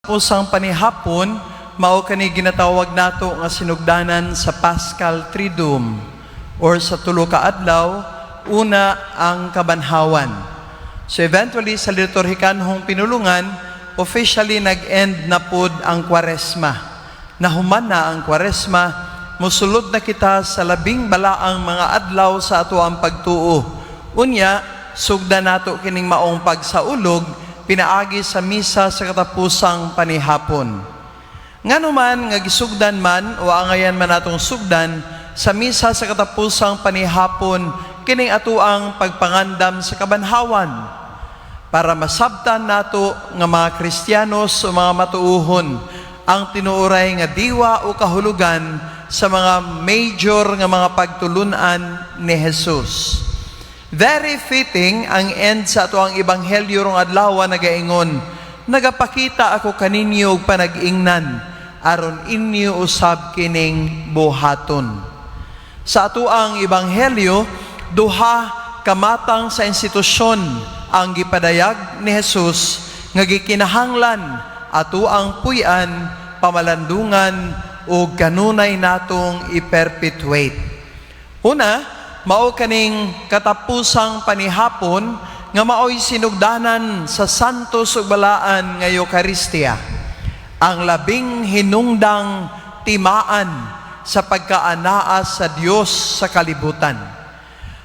Pusang panihapon, mao kani ginatawag nato nga sinugdanan sa Paschal Triduum or sa tulo ka adlaw, una ang kabanhawan. So eventually sa liturhikanhong pinulungan, officially nag-end na pud ang Kwaresma. Nahuman na ang Kwaresma, musulod na kita sa labing balaang mga adlaw sa ato ang pagtuo. Unya, sugda nato kining maong pagsaulog pinaagi sa misa sa katapusang panihapon. Nganuman nga gisugdan man o angayan man natong sugdan sa misa sa katapusang panihapon kining atuang pagpangandam sa kabanhawan para masabtan nato nga mga Kristiyanos o mga matuuhon ang tinuoray nga diwa o kahulugan sa mga major nga mga pagtulunan ni Jesus. Very fitting ang end sa ato ang ebanghelyo rong adlaw nagaingon, nagapakita ako kaninyo og panag-ingnan aron inyo usab kining buhaton. Sa ato ang ebanghelyo, duha kamatang sa institusyon ang gipadayag ni Jesus nga gikinahanglan ato ang puy-an, pamalandungan o kanunay natong i-perpetuate. Una, mao kaning katapusang panihapon nga maoy sinugdanan sa santos ug balaan nga Eucharistia, ang labing hinungdang timaan sa pagkaanaa sa Dios sa kalibutan.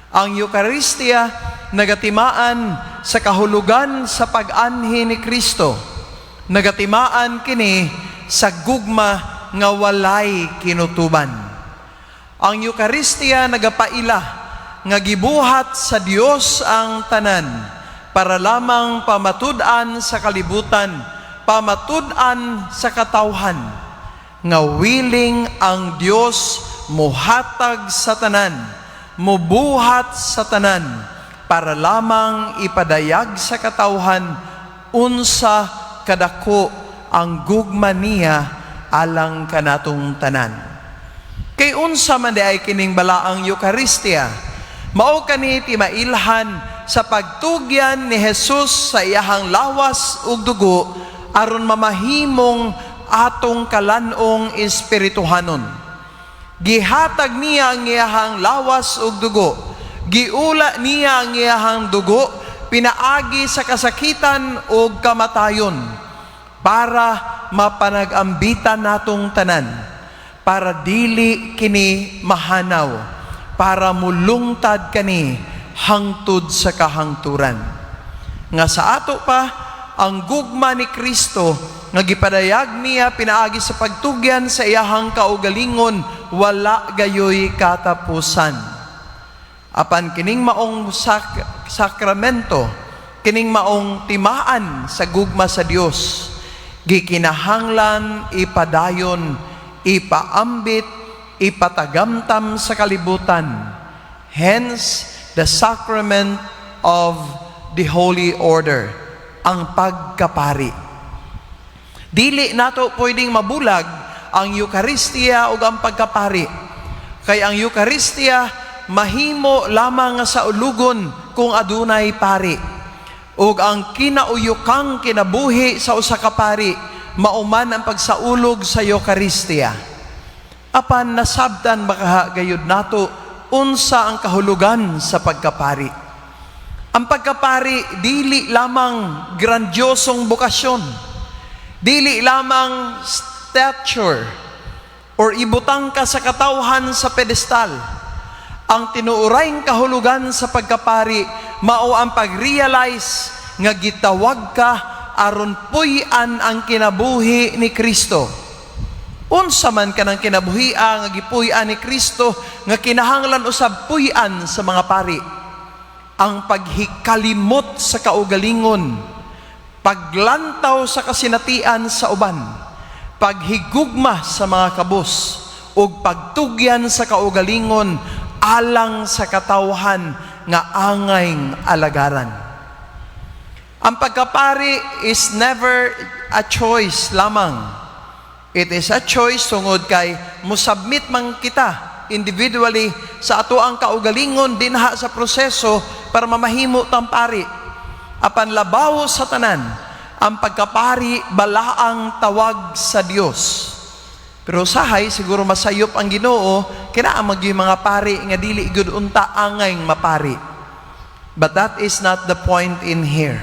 Ang Eucharistia nagatimaan sa kahulugan sa pag-anhi ni Kristo, nagatimaan kini sa gugma nga walay kinutuban. Ang Eucharistia nagapaila nga gibuhat sa Dios ang tanan para lamang pamatud-an sa kalibutan, pamatud-an sa katawhan nga willing ang Dios muhatag sa tanan, mubuhat sa tanan para lamang ipadayag sa katawhan unsa kadako ang gugma niya alang kanatong tanan. Kay unsa man di ay kining balaang Eucharistia, mao kani ti mailhan sa pagtugyan ni Jesus sa iyahang lawas ug dugo aron mamahimong atong kalan-ong espirituhanon. Gihatag niya ang iyahang lawas ug dugo, giula niya ang iyahang dugo pinaagi sa kasakitan ug kamatayon para mapanag-ambitan natong tanan, para dili kini mahanaw, para mulungtad kani hangtod sa kahangturan. Nga sa ato pa, ang gugma ni Kristo nga gipadayag niya pinaagi sa pagtugyan sa iyahang kaugalingon, wala gayoy katapusan. Apan kining maong sakramento, kining maong timaan sa gugma sa Dios, gikinahanglan ipadayon, ipaambit, ipatagamtam sa kalibutan. Hence, the sacrament of the Holy Order, ang pagkapari. Dili nato pwedeng mabulag ang Eucharistia o ang pagkapari. Kay ang Eucharistia, mahimo lamang sa ulugon kung adunay pari. O ang kinauyukang kinabuhi sa usa ka pari, mauman ang pagsaulog sa Eucharistia. Apan nasabtan baka gayud nato unsa ang kahulugan sa pagkapari. Ang pagkapari dili lamang grandiosong bokasyon, dili lamang stature or ibutang ka sa katawhan sa pedestal. Ang tinuurayng kahulugan sa pagkapari mao ang pag-realize nga gitawag ka aron puy-an ang kinabuhi ni Kristo. Unsa man kanang kinabuhian nga gipuy-an ni Kristo nga kinahanglan usab puy-an sa mga pari. Ang paghikalimot sa kaugalingon, paglantaw sa kasinatian sa uban, paghigugma sa mga kabus, ug pagtugyan sa kaugalingon alang sa katawhan nga angayng alagaran. Ang pagkapari is never a choice lamang. It is a choice tungod kay musubmit man kita individually sa ato ang kaugalingon dinha sa proseso para mamahimo tang pari. Apan labaw sa tanan, ang pagkapari balaang tawag sa Dios. Pero sahay siguro masayop ang Ginoo kinaa magyo mga pari nga dili gud unta angay mapari. But that is not the point in here.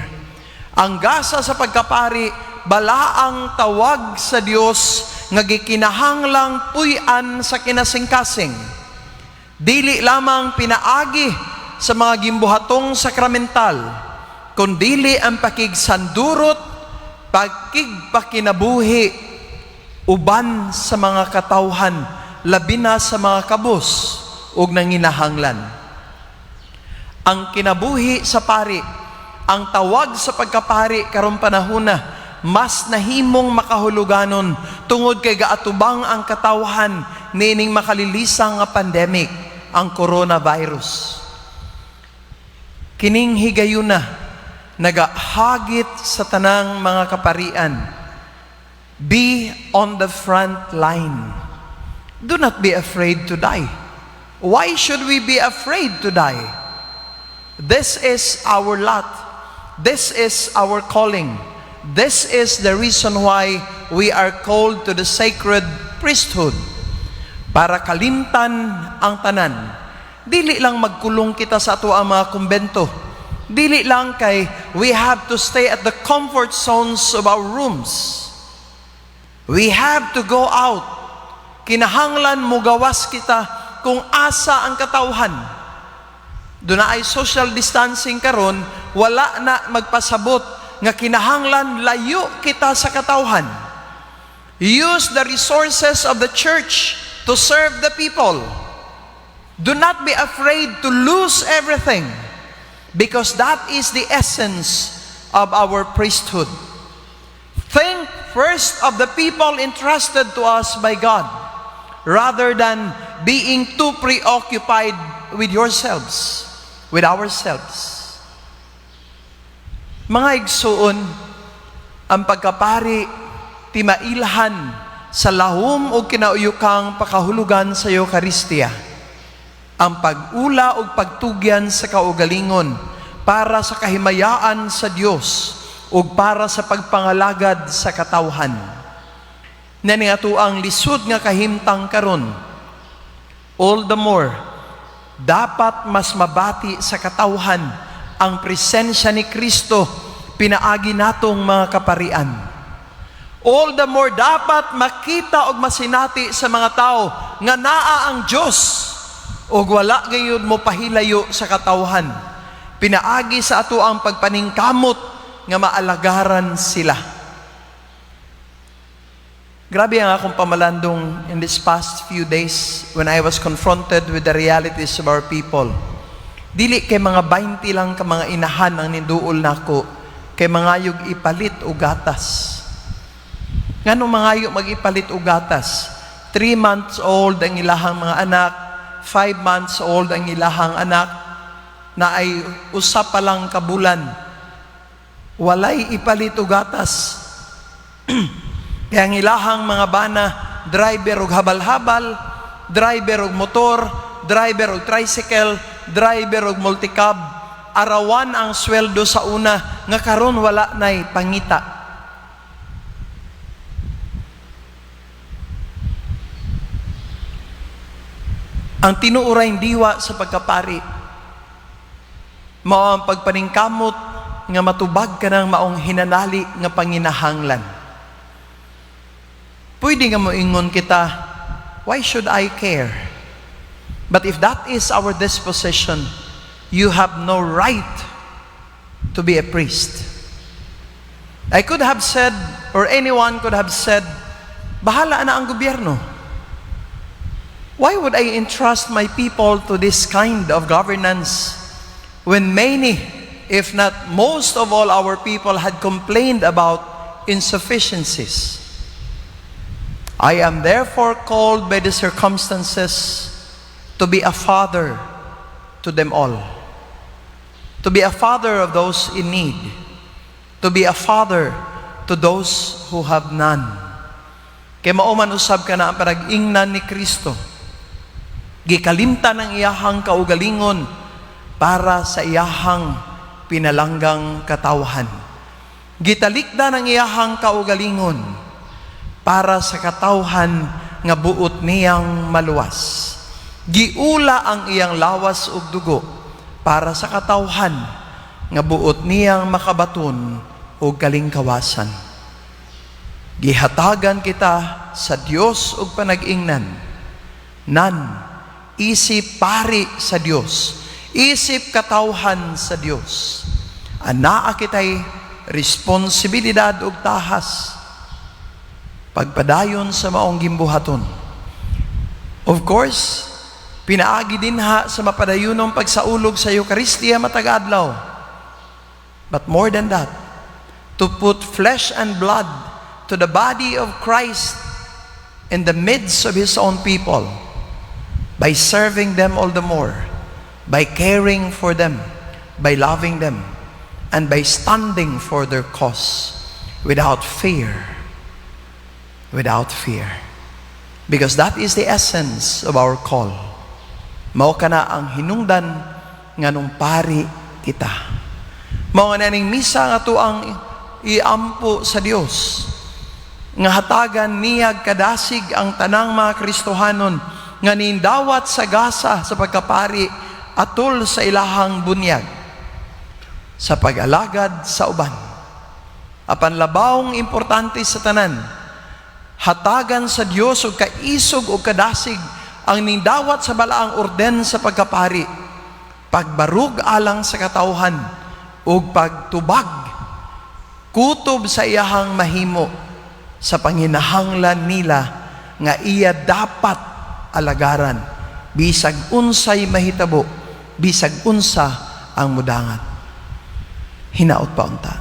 Ang gasa sa pagkapari balaang tawag sa Dios nga gikinahanglang puy-an sa kinasingkasing. Dili lamang pinaagi sa mga gimbuhatong sakramental, kundili ang pakigsandurot, pagkigpakinabuhi uban sa mga katawhan, labi na sa mga kabus ug nanginahanglan. Ang kinabuhi sa pari, ang tawag sa pagkapari karong panahona, mas nahimong makahuluganon tungod kay gaatubang ang katawhan nining makalilisang nga pandemic, ang coronavirus. Kining higayuna nagahagit sa tanang mga kaparian. Be on the front line. Do not be afraid to die. Why should we be afraid to die? This is our lot. This is our calling. This is the reason why we are called to the sacred priesthood. Para kalimtan ang tanan. Dili lang magkulong kita sa ato ang mga kumbento. Dili lang kay we have to stay at the comfort zones of our rooms. We have to go out. Kinahanglan mo gawas kita kung asa ang katawhan. Doon na ay social distancing karon, wala na magpasabot nga kinahanglan layo kita sa katawhan. Use the resources of the church to serve the people. Do not be afraid to lose everything, because that is the essence of our priesthood. Think first of the people entrusted to us by God, rather than being too preoccupied with yourselves, with ourselves. Mga igsuon, ang pagkapari timailhan sa lahom o kinauyukang pakahulugan sa Eucharistia. Ang pag-ula o pagtugyan sa kaugalingon para sa kahimayaan sa Dios o para sa pagpangalagad sa katawhan. Nani ato ang lisod nga kahimtang karon. All the more, dapat mas mabati sa katawhan ang presensya ni Kristo pinaagi natong mga kaparian. All the more dapat makita og masinati sa mga tao nga naa ang Dios ug wala gayud mo pahilayo sa katawhan. Pinaagi sa ato ang pagpaningkamot nga maalagaran sila. Grabe ang akong pamalandong in these past few days when I was confronted with the realities of our people. Dili kay mga 20 lang ka mga inahan ang ninduol nako, kay mangayog ipalit og gatas. Ngano mangayog magipalit og gatas? 3 months old ang ilahang mga anak, 5 months old ang ilahang anak, na ay usa pa lang ka bulan. Walay ipalit og gatas. Kaya ang ilahang mga bana, driver og habal-habal, driver og motor, driver og tricycle, driver og multicab, arawan ang sweldo sa una, nga karon wala nay pangita. Ang tinuuray diwa sa pagkapari, mao ang pagpaningkamot nga matubag ka ng maong hinanali nga panginahanglan. Pwede nga moingon kita, why should I care? But if that is our disposition, you have no right to be a priest. I could have said, or anyone could have said, bahala na ang gobyerno. Why would I entrust my people to this kind of governance when many, if not most of all our people had complained about insufficiencies? I am therefore called by the circumstances to be a father to them all. To be a father of those in need. To be a father to those who have none. Kaya mauman usab ka na ang parag-ingnan ni Kristo. Gikalimtan ang iyahang kaugalingon para sa iyahang pinalanggang katawhan. Gitalikdan ang iyahang kaugalingon para sa katawhan nga buot niyang maluwas. Giula ang iyang lawas ug dugo para sa katawhan nga buot niyang makabaton ug kalingkawasan. Gihatagan kita sa Dios ug panag-ingnan. Isip pari sa Dios, isip katawhan sa Dios. Anaa kitay responsibilidad ug tahas pagpadayon sa maong gimbuhaton. Of course, pinaagi din sa mapadayunong pagsaulog sa Eucharistia matag adlaw. But more than that, to put flesh and blood to the body of Christ in the midst of His own people, by serving them all the more, by caring for them, by loving them, and by standing for their cause without fear. Without fear. Because that is the essence of our call. Mao kana ang hinungdan nga nung pari kita. Mao nga ning misa nga tuang iampo sa Dios nga hatagan niyag kadasig ang tanang mga Kristohanon nga nindawat sa gasa sa pagkapari atol sa ilahang bunyag sa pag-alagad sa uban. Apan labawng importante sa tanan, hatagan sa Dios ug kaisog ug kadasig ang nindawat sa balaang orden sa pagkapari, pagbarug alang sa katawhan ug pagtubag kutob sa iyahang mahimo sa panginahanglan nila nga iya dapat alagaran bisag unsay mahitabo, bisag unsa ang mudangat. Hinaot pa unta.